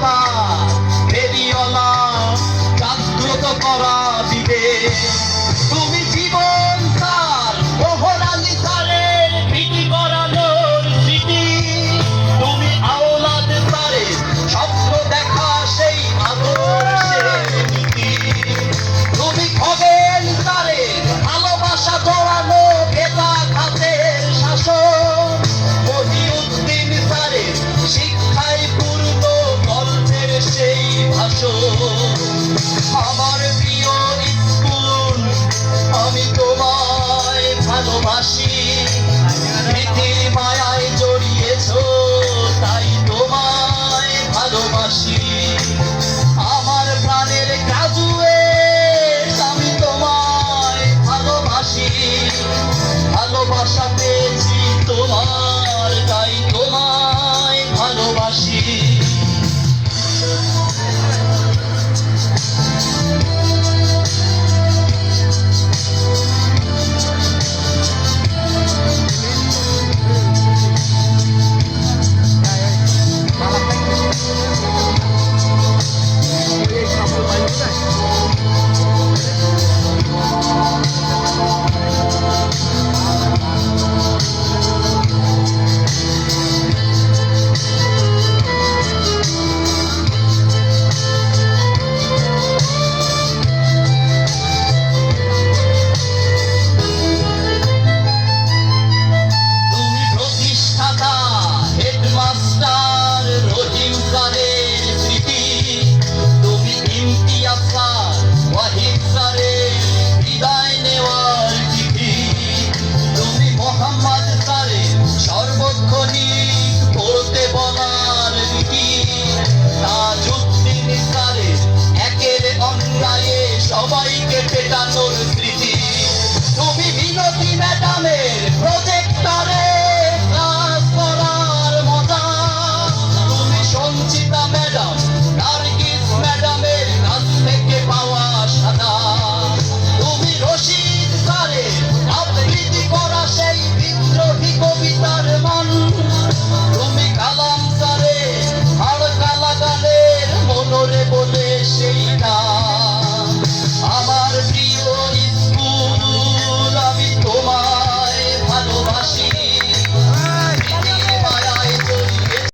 পাতা ফেরিওয়ালা জাগ্রত করা দিবে। তুমি জীবন স্যার মোহরালি স্যারের পিটি করানোর স্মৃতি, তুমি আওলাদ স্যারের স্বপ্ন দেখা সেই আদর্শের নীতি, তুমি খগেন স্যারের ভালোবাসা জড়ানো বেতা খাতের শাসন, মহিউদ্দিন স্যারের শিক্ষায় পূর্ণ গল্পের সেই ভাষণ। আমার প্রিয় স্কুল, আমি তোমায় ভালোবাসি, স্মৃতির মায়ায় জড়িয়েছ তাই তোমায় ভালোবাসি। আমার প্রাণের গ্রাজুয়েট, আমি তোমায় ভালোবাসি, ভালোবাসা পেয়েছি তোমার তাই তোমায় ভালোবাসি। সবাইকে পেটানোর স্মৃতি, তুমি বিনতি ম্যাডামের